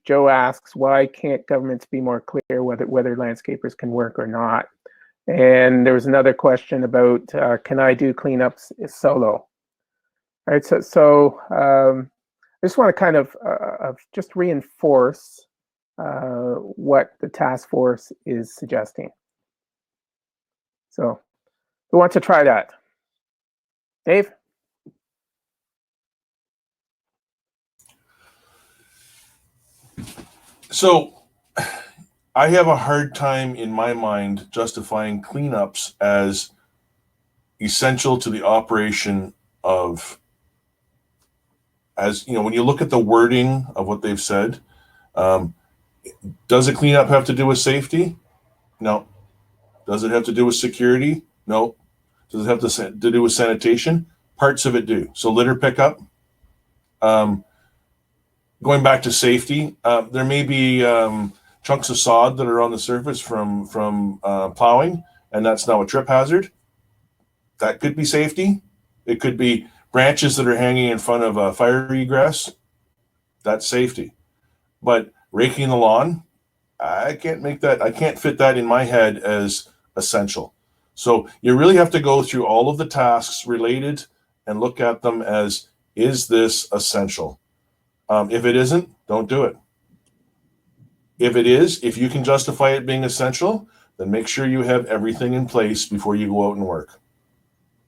Joe asks, why can't governments be more clear whether landscapers can work or not? And there was another question about, can I do cleanups solo? All right, so I just want to kind of just reinforce what the task force is suggesting. So who wants to try that? Dave? So I have a hard time in my mind justifying cleanups as essential to the operation of, as you know, when you look at the wording of what they've said, does a cleanup have to do with safety? No. Does it have to do with security? No. Does it have to do with sanitation? Parts of it do. So litter pickup. Going back to safety, there may be chunks of sod that are on the surface from plowing, and that's now a trip hazard. That could be safety. It could be branches that are hanging in front of a fire egress. That's safety. But raking the lawn, I can't fit that in my head as essential. So you really have to go through all of the tasks related and look at them as, is this essential? If it isn't, don't do it. If it is, if you can justify it being essential, then make sure you have everything in place before you go out and work.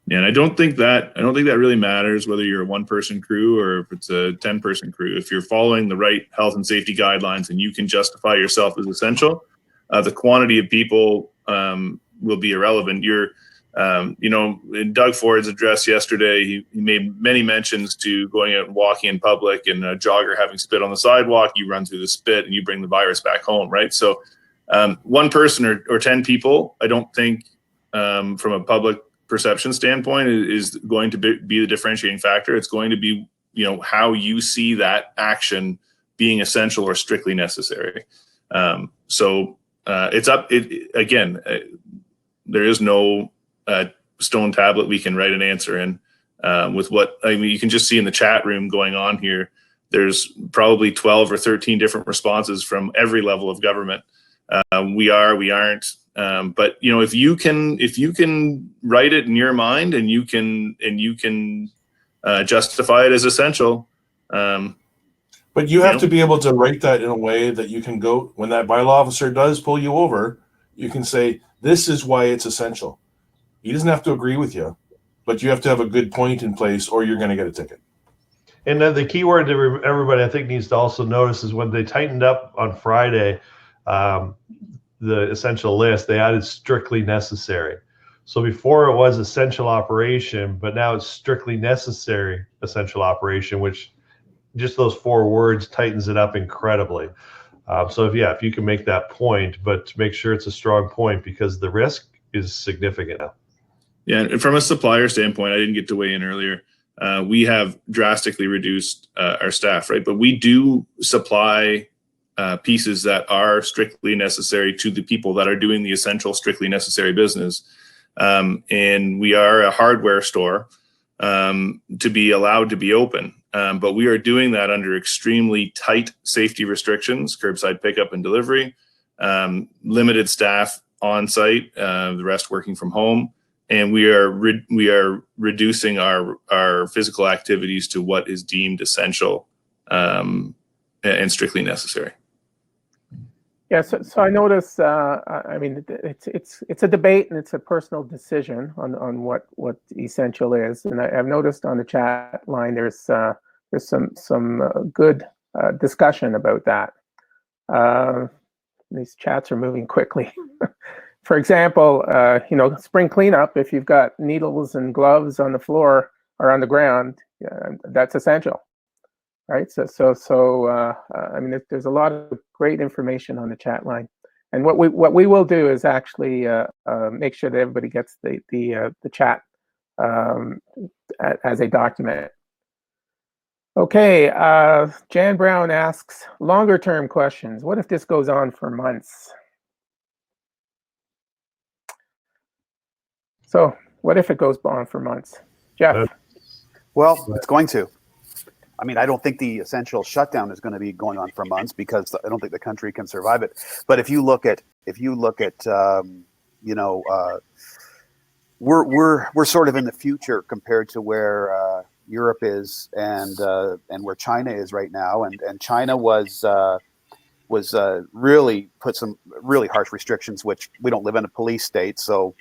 Yeah, and I don't think that really matters whether you're a 1-person crew or if it's a 10-person crew. If you're following the right health and safety guidelines and you can justify yourself as essential, the quantity of people will be irrelevant. In Doug Ford's address yesterday, he made many mentions to going out and walking in public, and a jogger having spit on the sidewalk. You run through the spit and you bring the virus back home, right? So 1 person or 10 people, I don't think from a public perception standpoint is going to be the differentiating factor. It's going to be, how you see that action being essential or strictly necessary. It's up. Again, there is no stone tablet we can write an answer in. With what you can just see in the chat room going on here. There's probably 12 or 13 different responses from every level of government. We aren't. But if you can write it in your mind and you can justify it as essential. But you have to be able to write that in a way that you can go, when that bylaw officer does pull you over, you can say, this is why it's essential. He doesn't have to agree with you, but you have to have a good point in place or you're going to get a ticket. And then the key word that everybody I think needs to also notice is when they tightened up on Friday, the essential list, they added strictly necessary. So before it was essential operation, but now it's strictly necessary essential operation, which just those 4 words tightens it up incredibly. So if you can make that point, but make sure it's a strong point because the risk is significant now. Yeah, and from a supplier standpoint, I didn't get to weigh in earlier. We have drastically reduced our staff, right? But we do supply pieces that are strictly necessary to the people that are doing the essential, strictly necessary business. And we are a hardware store to be allowed to be open. But we are doing that under extremely tight safety restrictions, curbside pickup and delivery, limited staff on site, the rest working from home. And we are reducing our physical activities to what is deemed essential and strictly necessary. Yeah, so I notice. It's a debate and it's a personal decision on what essential is. And I've noticed on the chat line there's some good discussion about that. These chats are moving quickly. For example, spring cleanup. If you've got needles and gloves on the floor or on the ground, that's essential. Right. So there's a lot of great information on the chat line, and what we will do is actually make sure that everybody gets the chat as a document. Okay. Jan Brown asks longer term questions. What if this goes on for months? So what if it goes on for months, Jeff? Well, it's going to. I don't think the essential shutdown is going to be going on for months because I don't think the country can survive it. But if you look at, we're sort of in the future compared to where Europe is and where China is right now. And China was really put some really harsh restrictions, which we don't live in a police state, so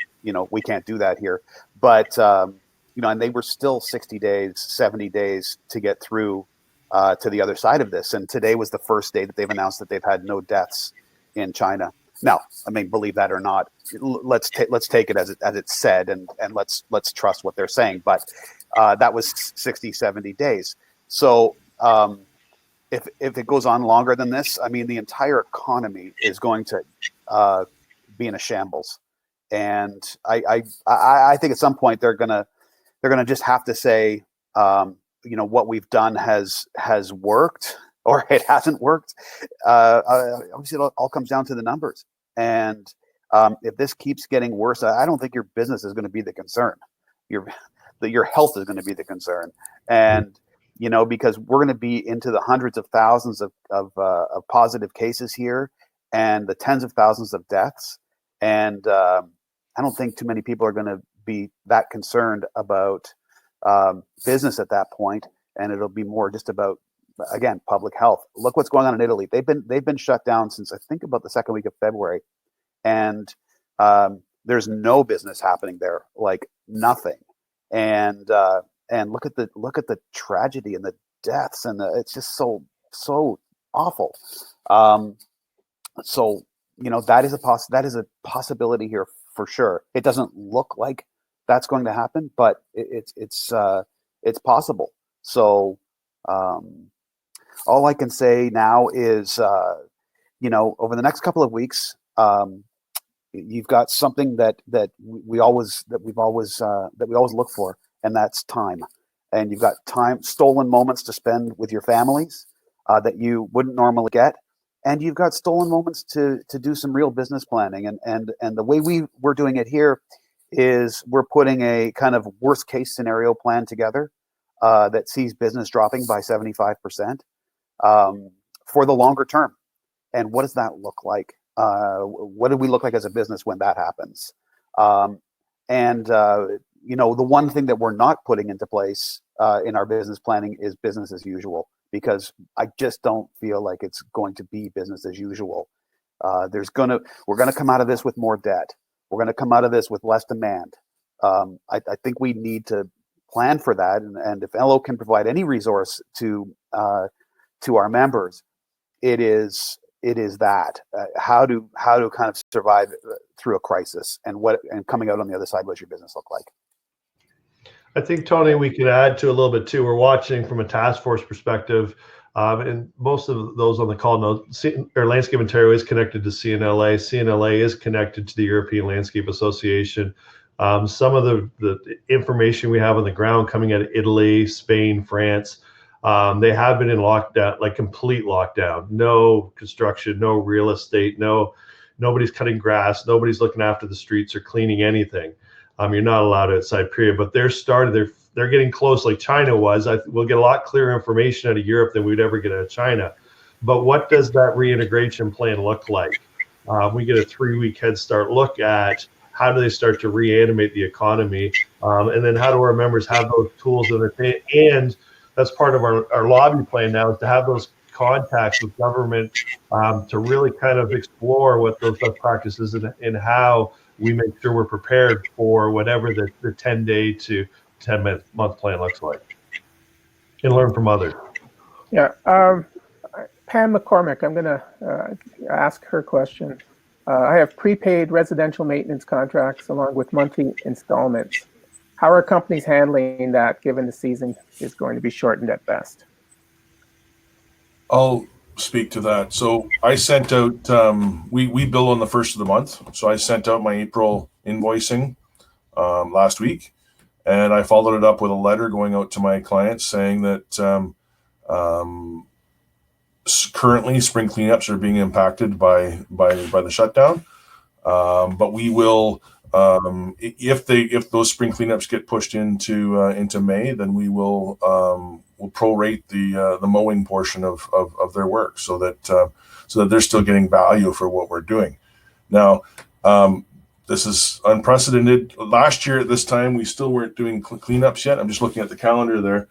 we can't do that here. But and they were still 60 days, 70 days to get through to the other side of this. And today was the first day that they've announced that they've had no deaths in China. Now, I mean, believe that or not, let's take it as it's said, and let's trust what they're saying. But that was 60, 70 days. So if it goes on longer than this, I mean, the entire economy is going to be in a shambles. And I think at some point they're gonna just have to say, what we've done has worked or it hasn't worked. Obviously, it all comes down to the numbers. And if this keeps getting worse, I don't think your business is going to be the concern. Your health is going to be the concern. And because we're going to be into the hundreds of thousands of positive cases here, and the tens of thousands of deaths. And I don't think too many people are going to be that concerned about business at that point, and it'll be more just about, again, public health. Look what's going on in Italy. They've been shut down since I think about the second week of February, and there's no business happening there, like nothing. And look at the tragedy and the deaths, and it's just so awful. So that is a possibility here for sure. It doesn't look like that's going to happen, but it's possible. So all I can say now is over the next couple of weeks, you've got something that we always look for, and that's time. And you've got time, stolen moments to spend with your families that you wouldn't normally get, and you've got stolen moments to do some real business planning. And the way we're doing it here is we're putting a kind of worst case scenario plan together that sees business dropping by 75% for the longer term. And what does that look like? What do we look like as a business when that happens? The one thing that we're not putting into place in our business planning is business as usual, because I just don't feel like it's going to be business as usual. We're going to come out of this with more debt. We're going to come out of this with less demand. I think we need to plan for that. And if LO can provide any resource to our members, it is that how to kind of survive through a crisis, and coming out on the other side, what's your business look like? I think, Tony, we could add to a little bit too. We're watching from a task force perspective, and most of those on the call know Landscape Ontario is connected to CNLA. CNLA is connected to the European Landscape Association. Some of the information we have on the ground coming out of Italy, Spain, France, they have been in lockdown, like complete lockdown. No construction, no real estate, nobody's cutting grass, nobody's looking after the streets or cleaning anything. You're not allowed outside, period. But they're getting close, like China was. We'll get a lot clearer information out of Europe than we'd ever get out of China. But what does that reintegration plan look like? We get a 3-week head start look at how do they start to reanimate the economy, and then how do our members have those tools in their pay? And that's part of our lobby plan now, is to have those contacts with government to really kind of explore what those best practices and how we make sure we're prepared for whatever the 10-day to 10-month plan looks like, and learn from others. Yeah. Pam McCormick, I'm going to ask her question. I have prepaid residential maintenance contracts along with monthly installments. How are companies handling that, given the season is going to be shortened at best? I'll speak to that. So I sent out, we bill on the first of the month. So I sent out my April invoicing last week, and I followed it up with a letter going out to my clients saying that currently spring cleanups are being impacted by the shutdown. But we will, if those spring cleanups get pushed into May, then we will we'll prorate the mowing portion of their work, so that they're still getting value for what we're doing. Now, this is unprecedented. Last year at this time, we still weren't doing cleanups yet. I'm just looking at the calendar there.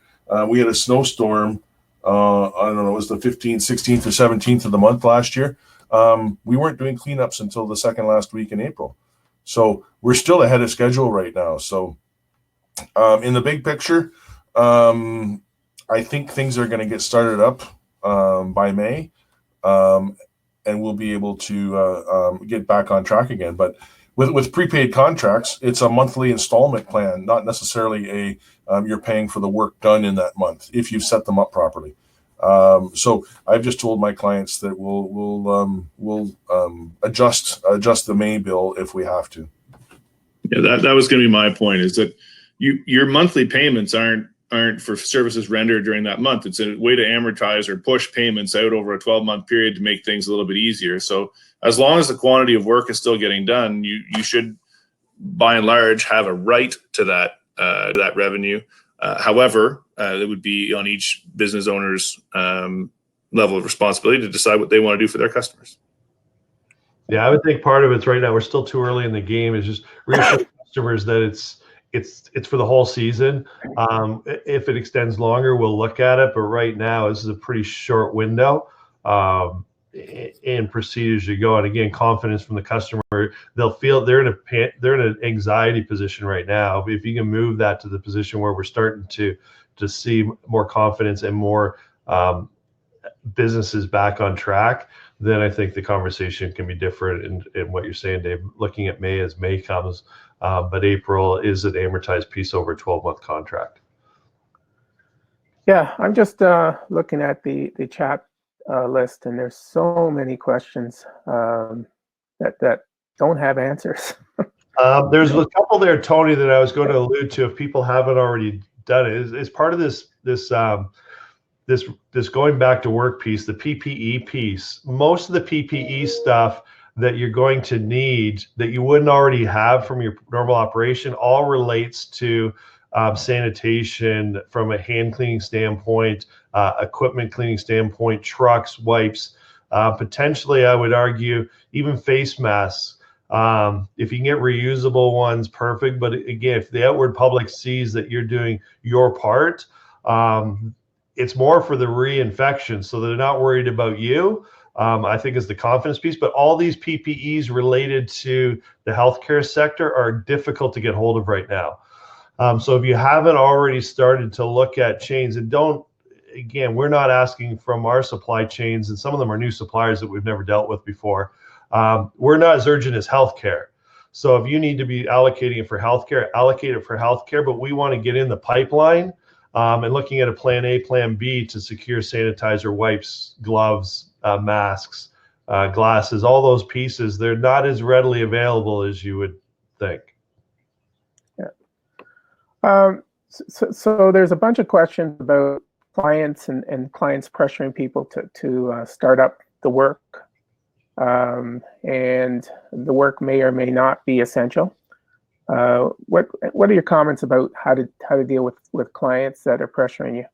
We had a snowstorm. I don't know, it was the 15th, 16th, or 17th of the month last year. We weren't doing cleanups until the second last week in April. So we're still ahead of schedule right now. So in the big picture, I think things are going to get started up by May. and we'll be able to get back on track again. But with prepaid contracts, it's a monthly installment plan, not necessarily you're paying for the work done in that month if you've set them up properly. So I've just told my clients that we'll adjust the May bill if we have to. Yeah, that was going to be my point, is that your monthly payments aren't for services rendered during that month. It's a way to amortize or push payments out over a 12-month period to make things a little bit easier. So as long as the quantity of work is still getting done, you should, by and large, have a right to that revenue. However, it would be on each business owner's level of responsibility to decide what they want to do for their customers. Yeah, I would think part of it's right now, we're still too early in the game, is just reassure customers that it's for the whole season. If it extends longer, we'll look at it. But right now, this is a pretty short window, and proceed as you go. And again, confidence from the customer. They'll feel they're in an anxiety position right now. If you can move that to the position where we're starting to see more confidence and more businesses back on track, then I think the conversation can be different in what you're saying, Dave. Looking at May as May comes. But April is an amortized piece over a 12-month contract. Yeah, I'm just looking at the chat list, and there's so many questions that don't have answers. There's a couple there, Tony, that I was going to allude to. If people haven't already done it, is part of this going back to work piece, the PPE piece. Most of the PPE stuff that you're going to need that you wouldn't already have from your normal operation all relates to sanitation from a hand cleaning standpoint, equipment cleaning standpoint, trucks, wipes, potentially I would argue even face masks. If you can get reusable ones, perfect. But again, if the outward public sees that you're doing your part, it's more for the reinfection, so they're not worried about you. I think is the confidence piece, but all these PPEs related to the healthcare sector are difficult to get hold of right now. So if you haven't already started to look at chains, and again, we're not asking from our supply chains, and some of them are new suppliers that we've never dealt with before. We're not as urgent as healthcare. So if you need to be allocating it for healthcare, allocate it for healthcare, but we want to get in the pipeline and looking at a plan A, plan B to secure sanitizer, wipes, gloves, masks, glasses, all those pieces. They're not as readily available as you would think. Yeah. So there's a bunch of questions about clients and clients pressuring people to start up the work, and the work may or may not be essential. What are your comments about how to deal with clients that are pressuring you?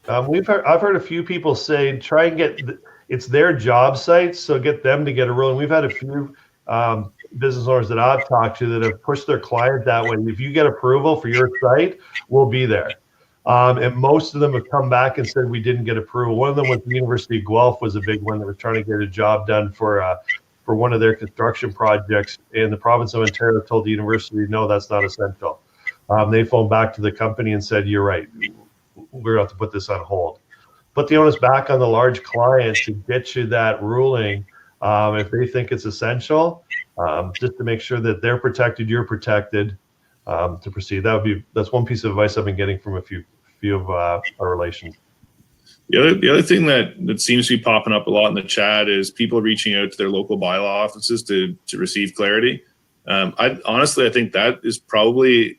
I've heard a few people say try and it's their job sites, so get them to get a rule. And we've had a few business owners that I've talked to that have pushed their client that way. If you get approval for your site, we'll be there. And most of them have come back and said we didn't get approval. One of them with the University of Guelph was a big one that was trying to get a job done for one of their construction projects, and the province of Ontario told the university, no, that's not essential. They phoned back to the company and said, you're right, we're going to have to put this on hold. Put the onus back on the large client to get you that ruling if they think it's essential, just to make sure that they're protected, you're protected, to proceed. That's one piece of advice I've been getting from a few of our relations. The other thing that seems to be popping up a lot in the chat is people reaching out to their local bylaw offices to receive clarity. I think that is probably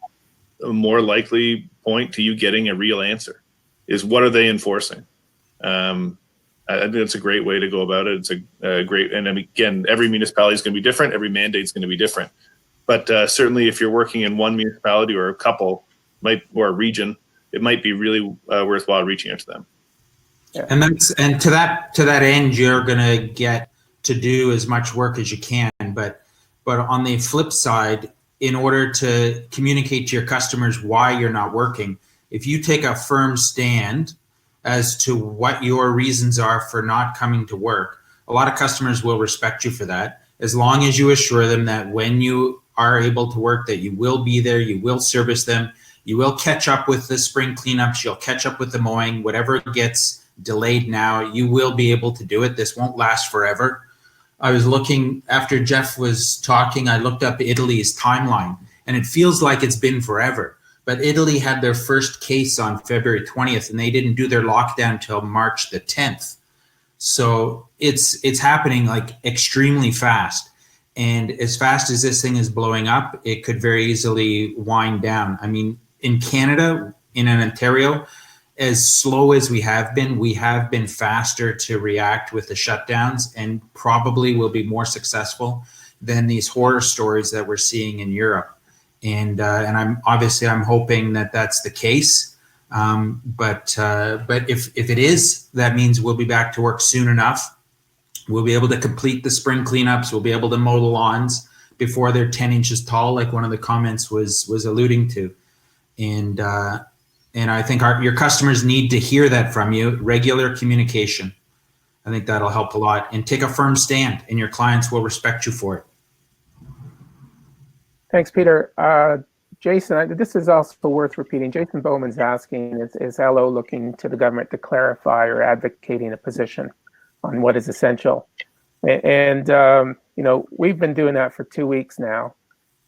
a more likely point to you getting a real answer, is what are they enforcing? I think it's a great way to go about it. It's a great, and again, every municipality is going to be different. Every mandate is going to be different. But certainly if you're working in one municipality or a couple, or a region, it might be really worthwhile reaching out to them. Yeah. And to that end, you're going to get to do as much work as you can. But on the flip side, in order to communicate to your customers why you're not working, if you take a firm stand as to what your reasons are for not coming to work, a lot of customers will respect you for that, as long as you assure them that when you are able to work, that you will be there, you will service them, you will catch up with the spring cleanups, you'll catch up with the mowing, whatever gets delayed now. You will be able to do it. This won't last forever. I was looking, after Jeff was talking, I looked up Italy's timeline, and it feels like it's been forever. But Italy had their first case on February 20th, and they didn't do their lockdown till March the 10th. So it's happening like extremely fast. And as fast as this thing is blowing up, it could very easily wind down. I mean, in Canada, in Ontario, as slow as we have been faster to react with the shutdowns, and probably will be more successful than these horror stories that we're seeing in Europe. And I'm hoping that that's the case. But if it is, that means we'll be back to work soon enough. We'll be able to complete the spring cleanups. We'll be able to mow the lawns before they're 10 inches tall, like one of the comments was alluding to. And I think your customers need to hear that from you. Regular communication. I think that'll help a lot. And take a firm stand, and your clients will respect you for it. Thanks, Peter. Jason, this is also worth repeating. Jason Bowman's asking, is LO looking to the government to clarify or advocating a position on what is essential? And we've been doing that for 2 weeks now,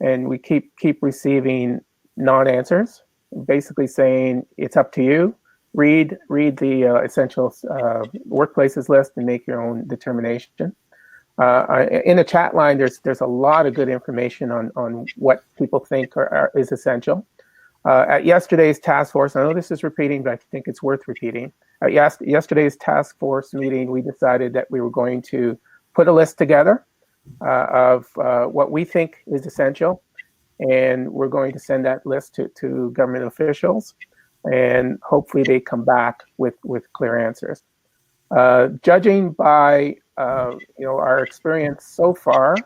and we keep receiving non-answers, basically saying it's up to you. Read the essential workplaces list and make your own determination. In the chat line, there's a lot of good information on what people think is essential. At yesterday's task force, I know this is repeating, but I think it's worth repeating. At yesterday's task force meeting, we decided that we were going to put a list together of what we think is essential, and we're going to send that list to government officials, and hopefully they come back with clear answers. Judging by our experience so far,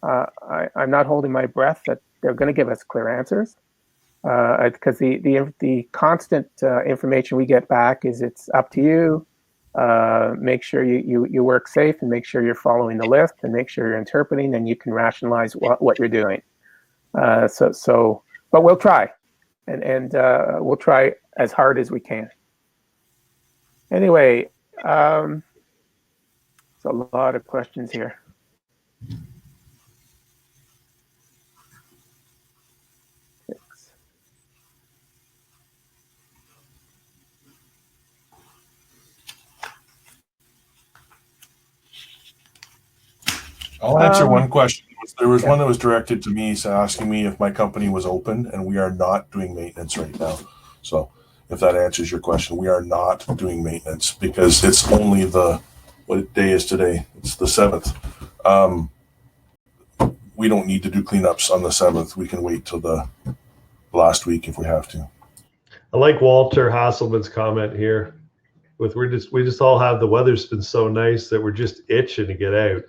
I'm not holding my breath that they're going to give us clear answers, because the constant information we get back is it's up to you. Make sure you work safe, and make sure you're following the list, and make sure you're interpreting, and you can rationalize what you're doing. But we'll try, and we'll try as hard as we can. Anyway. There's a lot of questions here. I'll answer one question. There was one that was directed to me, asking me if my company was open, and we are not doing maintenance right now. So if that answers your question, we are not doing maintenance because it's only what day is today? It's the 7th. We don't need to do cleanups on the 7th. We can wait till the last week if we have to. I like Walter Hasselman's comment here. We just all have, the weather's been so nice that we're just itching to get out.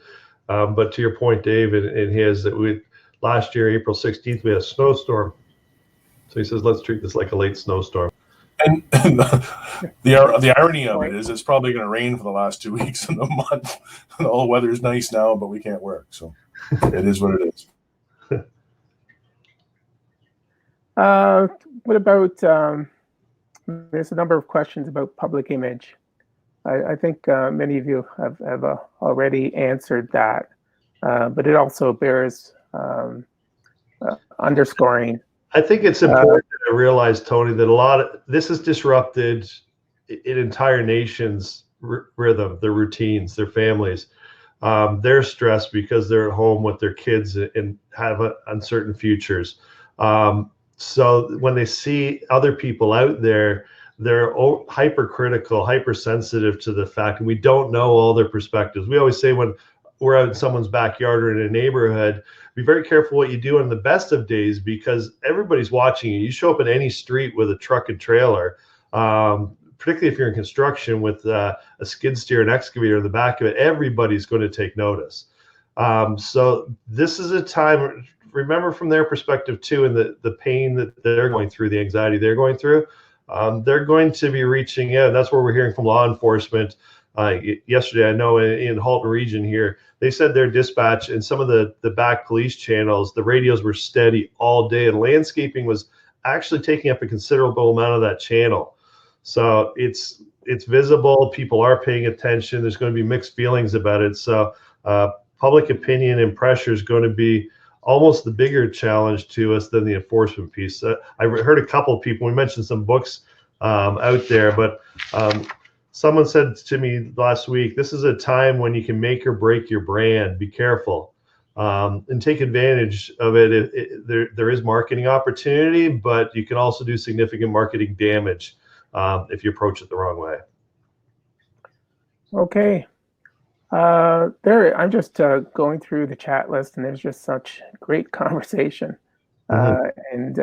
But to your point, Dave, in his, that last year, April 16th, we had a snowstorm. So he says, let's treat this like a late snowstorm. And the irony of it is it's probably going to rain for the last 2 weeks in the month. And all the weather's nice now, but we can't work. So it is what it is. What about, there's a number of questions about public image. I think many of you have already answered that, but it also bears underscoring. I think it's important to realize, Tony, that this has disrupted an entire nation's rhythm, their routines, their families. They're stressed because they're at home with their kids and have uncertain futures. So when they see other people out there, they're hypercritical, hypersensitive to the fact, and we don't know all their perspectives. We always say when we're out in someone's backyard or in a neighborhood, be very careful what you do on the best of days, because everybody's watching you. You show up in any street with a truck and trailer, particularly if you're in construction with a skid steer and excavator in the back of it, everybody's going to take notice. So this is a time, remember from their perspective too, and the pain that they're going through, the anxiety they're going through, they're going to be reaching out. That's what we're hearing from law enforcement. Yesterday, I know in Halton region here, they said their dispatch and some of the back police channels, the radios were steady all day, and landscaping was actually taking up a considerable amount of that channel. So it's it's visible. People are paying attention. There's going to be mixed feelings about it. So public opinion and pressure is going to be almost the bigger challenge to us than the enforcement piece. I heard a couple of people, we mentioned some books out there, but someone said to me last week, this is a time when you can make or break your brand. Be careful and take advantage of it. There is marketing opportunity, but you can also do significant marketing damage if you approach it the wrong way. Okay. I'm just going through the chat list, and there's just such great conversation. And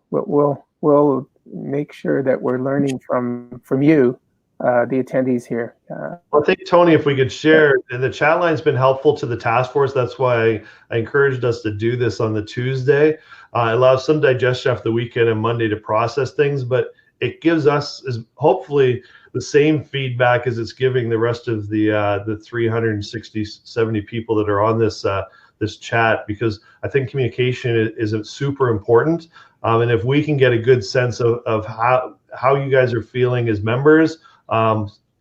we'll make sure that we're learning from you, the attendees here. I think, Tony, if we could share, the chat line's been helpful to the task force. That's why I encouraged us to do this on the Tuesday. It allows some digestion after the weekend and Monday to process things, but it gives us hopefully the same feedback as it's giving the rest of the 360, 70 people that are on this this chat, because I think communication is super important. And if we can get a good sense of how you guys are feeling as members,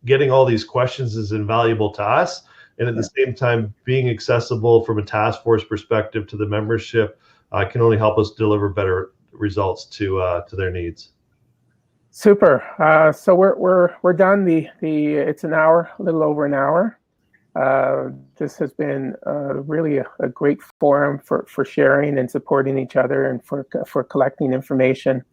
getting all these questions is invaluable to us. And at the same time, being accessible from a task force perspective to the membership can only help us deliver better results to their needs. Super. So we're done. It's an hour, a little over an hour. This has been really a great forum for sharing and supporting each other and for collecting information.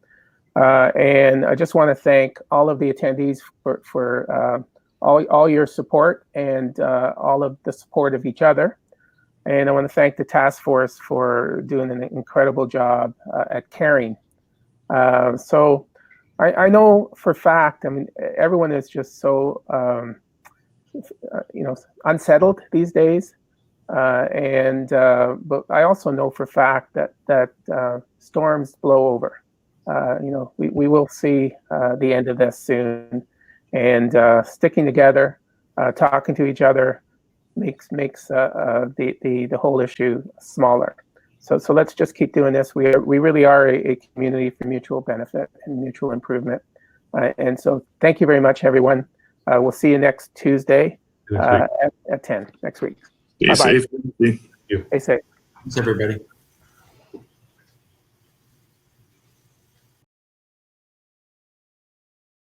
And I just want to thank all of the attendees for all your support and all of the support of each other. And I want to thank the task force for doing an incredible job at caring. So I know for a fact, I mean, everyone is just so, unsettled these days. But I also know for a fact that storms blow over. We will see the end of this soon, and sticking together, talking to each other makes the whole issue smaller. So let's just keep doing this. We really are a community for mutual benefit and mutual improvement. And so thank you very much, everyone. We'll see you next Tuesday at 10 next week. Stay safe. Thank you. Stay safe. Thanks, everybody.